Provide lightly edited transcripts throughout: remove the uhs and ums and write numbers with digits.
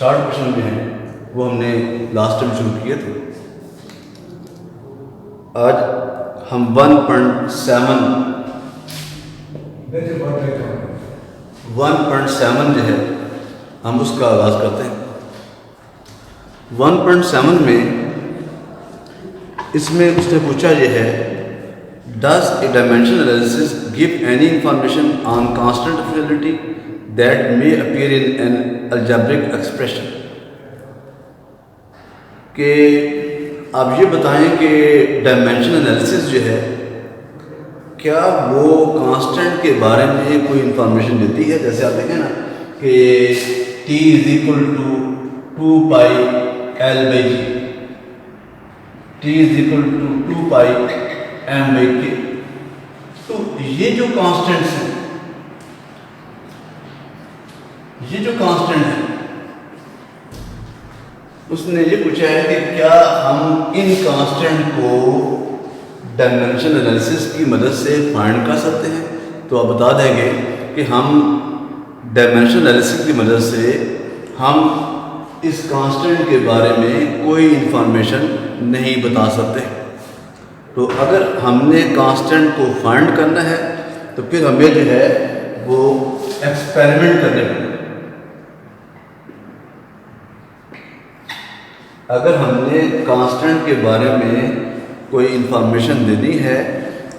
Short question जो हैं वो हमने लास्ट टाइम शुरू किए थे। आज हम 1.7 जो है हम उसका आगाज़ करते हैं। 1.7 में इसमें उसने पूछा ये है, does a dimensional analysis give any information on constant Fidelity that may appear in an algebraic expression. कि आप ये बताएं कि डायमेंशनल एनालिसिस जो है क्या वो कांस्टेंट के बारे में कोई इंफॉर्मेशन देती है। जैसे आप देखें ना कि t is equal to 2 pi l by G, t is equal to 2 pi m by k। तो ये जो कांस्टेंट्स हैं, ये जो कांस्टेंट है उसने ये पूछा है कि क्या हम इन कांस्टेंट को डायमेंशनल एनालिसिस की मदद से फाइंड कर सकते हैं। तो आप बता देंगे कि हम डायमेंशनल एनालिसिस की मदद से हम इस कांस्टेंट के बारे में कोई इंफॉर्मेशन नहीं बता सकते। तो अगर हमने कांस्टेंट को फाइंड करना है तो फिर हमें जो है वो एक्सपेरिमेंट करने पड़ेंगे। अगर हमने कांस्टेंट के बारे में कोई इंफॉर्मेशन देनी है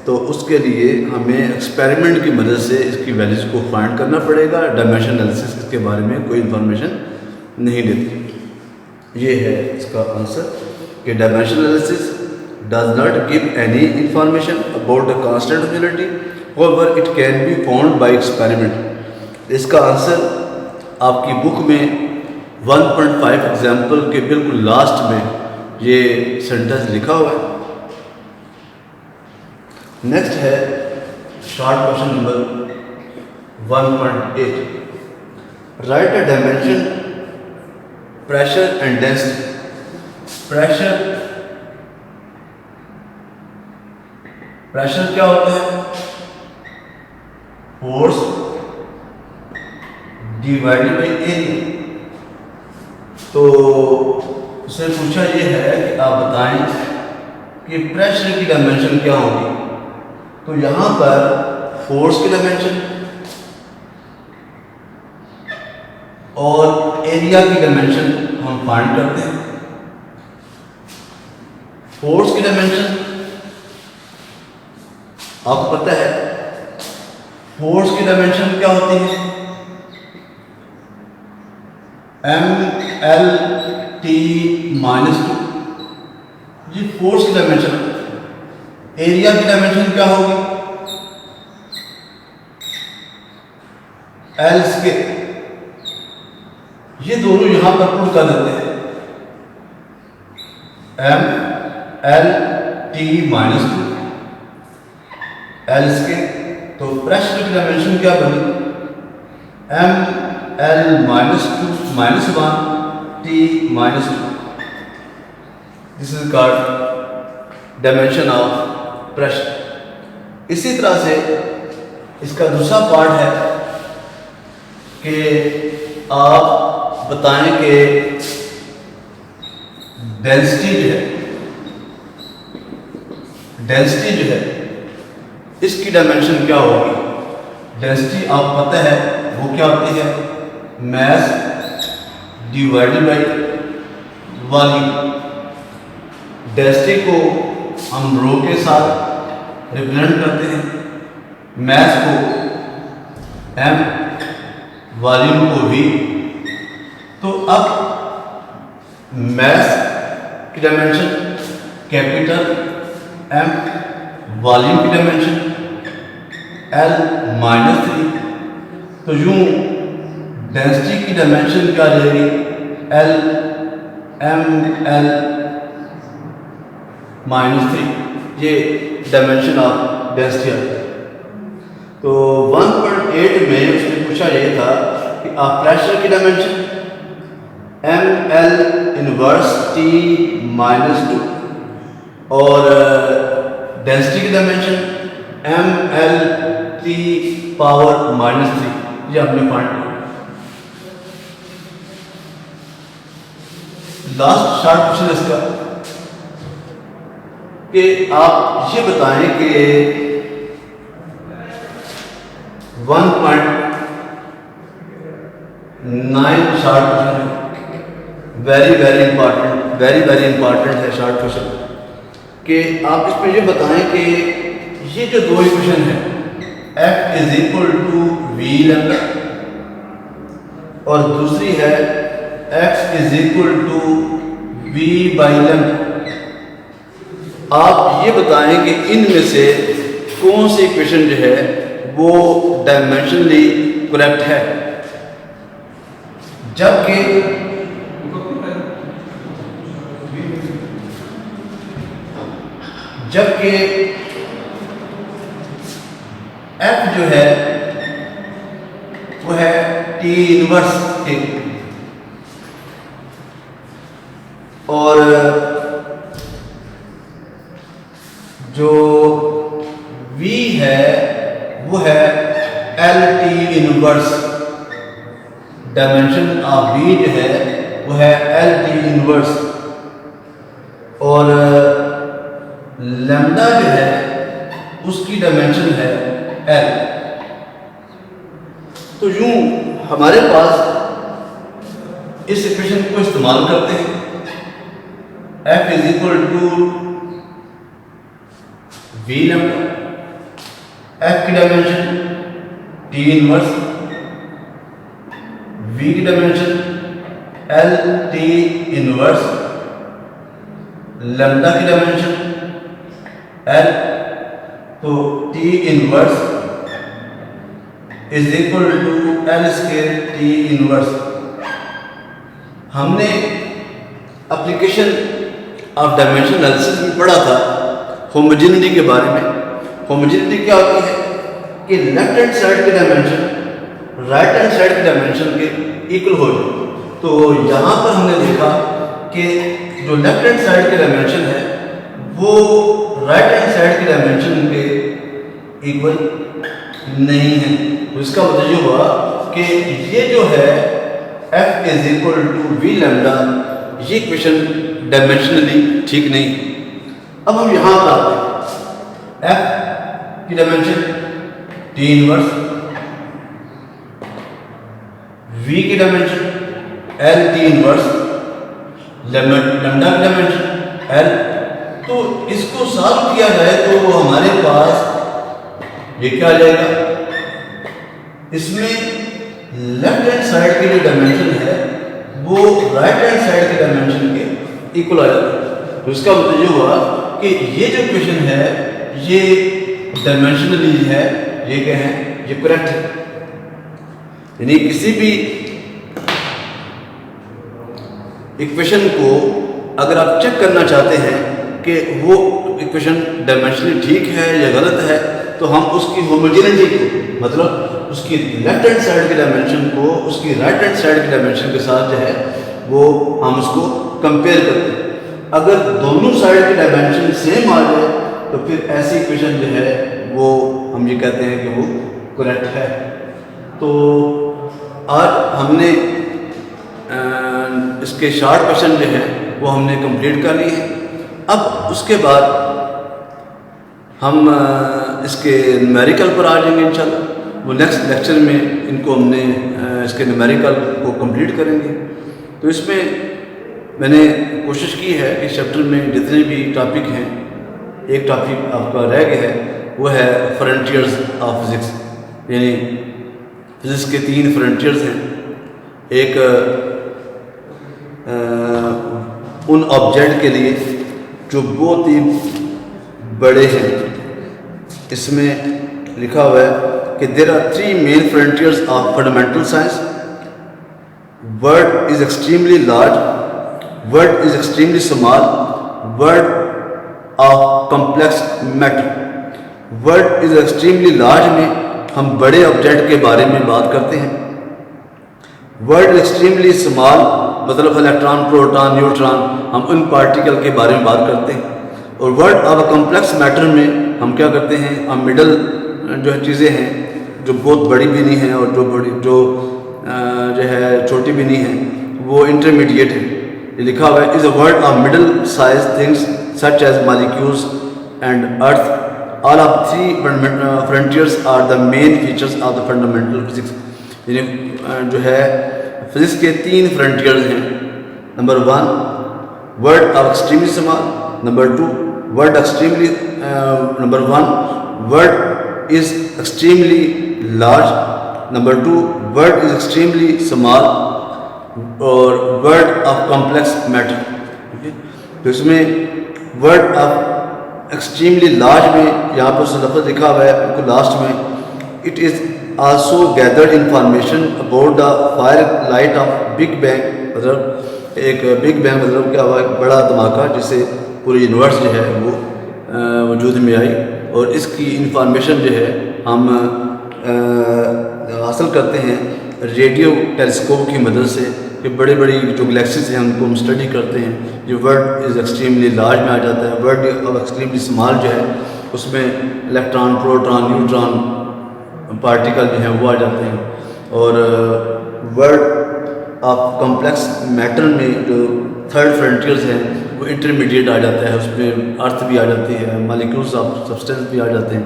तो उसके लिए हमें एक्सपेरिमेंट की मदद से इसकी वैल्यूज़ को फाइंड करना पड़ेगा। डायमेंशनल एनालिसिस इसके बारे में कोई इंफॉर्मेशन नहीं देती। ये है इसका आंसर कि dimensional analysis does not give any information about the constant Fidelity, however it can be found by experiment. इसका आंसर आपकी बुक में 1.5 एग्जाम्पल के बिल्कुल लास्ट में ये सेंटेंस लिखा हुआ है। नेक्स्ट है short question number 1.8, right a dimension pressure and density. Pressure क्या होता है? Force divided by area. तो उससे पूछा ये है कि आप बताएं कि प्रेशर की डायमेंशन क्या होगी। तो यहां पर फोर्स की डायमेंशन और एरिया की डायमेंशन हम फाइंड करते हैं। फोर्स की डायमेंशन आपको पता है, फोर्स की डायमेंशन क्या होती है? mlt -2, ये फोर्स की डायमेंशन। एरिया की डायमेंशन क्या होगी? l square. ये दोनों यहां पर पुट कर देते हैं, mlt -2 l स्क्वायर। तो प्रेशर की डायमेंशन क्या बनी? ml -2 -1 t -2। This is called dimension of pressure. इसी तरह से इसका दूसरा पार्ट है कि आप बताएं कि डेंसिटी जो है इसकी डायमेंशन क्या होगी? डेंसिटी आप पता है वो क्या होती है? Mass divided by volume. Density को हम रो के साथ रिप्रेजेंट करते हैं, मास को m, वॉल्यूम को v। तो अब मास की डायमेंशन कैपिटल M, वॉल्यूम की डायमेंशन L -3। तो यूं डेंसिटी की डायमेंशन क्या रहेगी? L ml -3। ये डायमेंशन ऑफ डेंसिटी है। तो 1.8 में उसने पूछा ये था कि आप प्रेशर की डायमेंशन ml इनवर्स t -2 और डेंसिटी की डायमेंशन ml t पावर -3 ये आपने फाइंड किया। लास्ट शॉर्ट क्वेश्चन इसका कि आप ये बताएं कि 1.9 short question very very important है शॉर्ट क्वेश्चन कि आप इसमें ये बताएं कि ये जो दो इक्वेशन है f is equal to V lambda और दूसरी है x is equal to V by lambda, आप ये बताएं कि इनमें से कौन सी इक्वेशन जो है वो डायमेंशनली करेक्ट है, जबकि f जो है वो है t इनवर्स के और जो v है वो है l t inverse, dimension of v जो है वो है l t इनवर्स और लैम्डा जो है उसकी डायमेंशन है l। तो यूं हमारे पास इस इक्वेशन को इस्तेमाल करते हैं f is equal to V lambda, f की डायमेंशन t इनवर्स, v की dimension l t inverse, lambda की डायमेंशन l, तो t inverse is equal to l square t inverse. हमने एप्लीकेशन ऑफ डायमेंशन एनालिसिस में पढ़ा था homogeneity के बारे में। होमोजेनिटी क्या होती है कि लेफ्ट हैंड साइड की डायमेंशन राइट हैंड साइड की डायमेंशन के इक्वल हो जाए। तो यहाँ पर हमने देखा कि जो लेफ्ट हैंड साइड की डायमेंशन है वो राइट हैंड साइड की डायमेंशन के इक्वल नहीं है। तो इसका मतलब ये हुआ कि ये जो है f is equal to V lambda, ये इक्वेशन डायमेंशनली ठीक नहीं। अब हम यहाँ पर आते हैं f की डायमेंशन t इनवर्स, v की dimension l t inverse, lambda की डायमेंशन l। तो इसको सॉल्व किया जाए तो हमारे पास ये क्या आ जाएगा, इसमें लेफ्ट हैंड साइड की जो डायमेंशन है वो राइट हैंड साइड के डायमेंशन के इक्वल आ जाता है। तो इसका मतलब ये हुआ कि ये जो इक्वेशन है ये डायमेंशनली है, ये क्या है, ये करेक्ट है। यानी किसी भी इक्वेशन को अगर आप चेक करना चाहते हैं कि वो इक्वेशन डायमेंशनली ठीक है या गलत है, तो हम उसकी होमोजेनिटी को, मतलब उसकी लेफ्ट हैंड साइड के डायमेंशन को उसकी राइट हैंड साइड के डायमेंशन के साथ जो है वो हम उसको कंपेयर करते हैं। अगर दोनों साइड के डायमेंशन सेम आ जाए तो फिर ऐसी इक्वेशन जो है वो हम ये कहते हैं कि वो करेक्ट है। तो आज हमने इसके शॉर्ट क्वेश्चन जो है वो हमने कंप्लीट कर लिए हैं। अब उसके बाद हम इसके न्यूमेरिकल पर आ जाएंगे इंशाल्लाह। वो नेक्स्ट लेक्चर में इनको हमने इसके न्यूमेरिकल को कंप्लीट करेंगे। तो इसमें मैंने कोशिश की है कि चैप्टर में जितने भी टॉपिक हैं, एक टॉपिक आपका रह गया है वो है फ्रंटियर्स ऑफ फिज़िक्स, यानी फिज़िक्स के 3 फ्रंटियर्स हैं। एक उन ऑब्जेक्ट के लिए जो बहुत ही बड़े हैं, इसमें लिखा हुआ है कि there are 3 main frontiers of fundamental science. World is extremely large, world is extremely small, world of complex matter. World is extremely large में हम बड़े ऑब्जेक्ट के बारे में बात करते हैं। वर्ल्ड एक्सट्रीमली स्मॉल मतलब इलेक्ट्रॉन, प्रोटॉन, न्यूट्रॉन, हम उन पार्टिकल के बारे में बात करते हैं। और वर्ल्ड ऑफ कॉम्प्लेक्स मैटर में हम क्या करते हैं, हम मिडल जो चीज़ें हैं जो बहुत बड़ी भी नहीं हैं और जो है छोटी भी नहीं हैं, वो इंटरमीडिएट है। ये लिखा हुआ है, is a word of middle size things such as molecules and earth, all of three frontiers are the main features of the fundamental physics. यानी जो है फिजिक्स के 3 फ्रंटियर्स हैं। Number 1 word of extremely small, number 2 word extremely number 1 word is extremely large, number 2 word is extremely small और word of complex matter. तो इसमें word of extremely large में यहाँ पर उस लफ्ज़ लिखा हुआ है बिल्कुल लास्ट में, it is also gathered information about the fire light of big bang. मतलब एक बिग बैंग मतलब क्या हुआ, एक बड़ा धमाका जिससे पूरी यूनिवर्स जो है वो वजूद में आई, और इसकी इंफॉर्मेशन जो है हम हासिल करते हैं रेडियो टेलीस्कोप की मदद से, कि बड़ी बड़ी जो गैलेक्सीज हैं उनको हम स्टडी करते हैं। जो वर्ड इज़ एक्सट्रीमली लार्ज में आ जाता है, वर्ड ऑफ एक्सट्रीमली स्मॉल जो है उसमें इलेक्ट्रॉन, प्रोटॉन, न्यूट्रॉन पार्टिकल जो हैं वो आ जाते हैं, और वर्ड ऑफ कॉम्प्लेक्स मैटर में जो थर्ड फ्रंटियर्स हैं वो इंटरमीडिएट आ जाता है, उसमें अर्थ भी आ जाती है, मालिक्यूल्स ऑफ सब्सटेंस भी आ जाते हैं,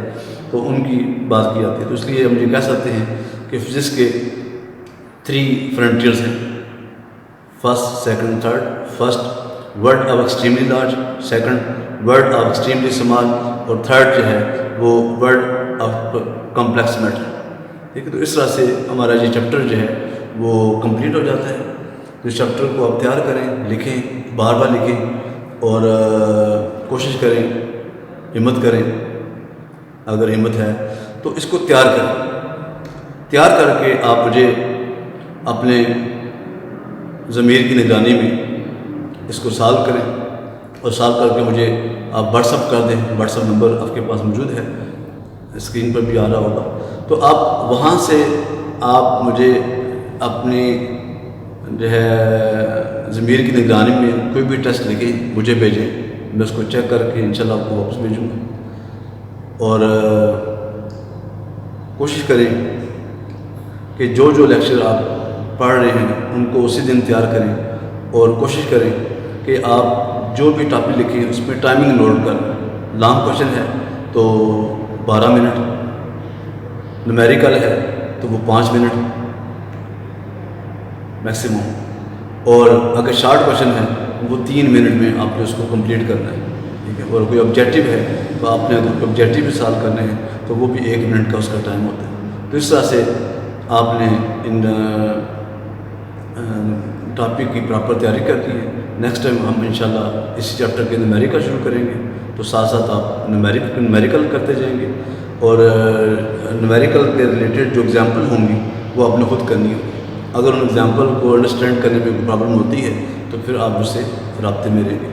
तो उनकी बात की जाती है। तो इसलिए हम ये कह सकते हैं कि फिजिक्स के 3 फ्रंटियर्स हैं, first, second, third. First word of extremely large, second word of extremely small, और थर्ड जो है वो वर्ड ऑफ कॉम्प्लेक्स मैटर। ठीक है, तो इस तरह से हमारा ये चैप्टर जो है वो कंप्लीट हो जाता है। तो इस चैप्टर को आप तैयार करें, लिखें, बार बार लिखें, और कोशिश करें, हिम्मत करें, अगर हिम्मत है तो इसको तैयार करें। तैयार करके आप मुझे अपने ज़मीर की निगरानी में इसको सॉल्व करें, और सॉल्व करके मुझे आप व्हाट्सअप कर दें। व्हाट्सअप नंबर आपके पास मौजूद है, स्क्रीन पर भी आ रहा होगा, तो आप वहाँ से आप मुझे अपनी जो है ज़मीर की निगरानी में कोई भी टेस्ट लिखें, मुझे भेजें, मैं उसको चेक करके इंशाल्लाह आपको वापस भेजूँगा। और कोशिश करें कि जो जो लेक्चर आप पढ़ रहे हैं उनको उसी दिन तैयार करें, और कोशिश करें कि आप जो भी टॉपिक लिखें उसमें टाइमिंग नोट कर। लॉन्ग क्वेश्चन है तो 12 मिनट, न्यूमेरिकल है तो वो 5 मिनट मैक्सिमम, और अगर शॉर्ट क्वेश्चन है वो 3 मिनट में आपको उसको कंप्लीट करना है। ठीक है, और कोई ऑब्जेक्टिव है तो आपने अगर ऑब्जेक्टिव भी सॉल्व करने हैं तो वो भी 1 मिनट का उसका टाइम होता है। तो इस तरह से आपने इन टॉपिक की प्रॉपर तैयारी करनी है। नेक्स्ट टाइम हम इंशाल्लाह इसी चैप्टर के न्यूमेरिकल शुरू करेंगे, तो साथ साथ आप न्यूमेरिकल करते जाएंगे, और न्यूमेरिकल के रिलेटेड जो एग्जांपल होंगी वो आपने खुद करनी होगी। अगर उन एग्जांपल को अंडरस्टैंड करने में कोई प्रॉब्लम होती है तो फिर आप मुझसे रब्ते में रहेंगे।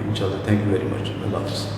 इंशाल्लाह। Thank you very much. Allah हाफ़िज़।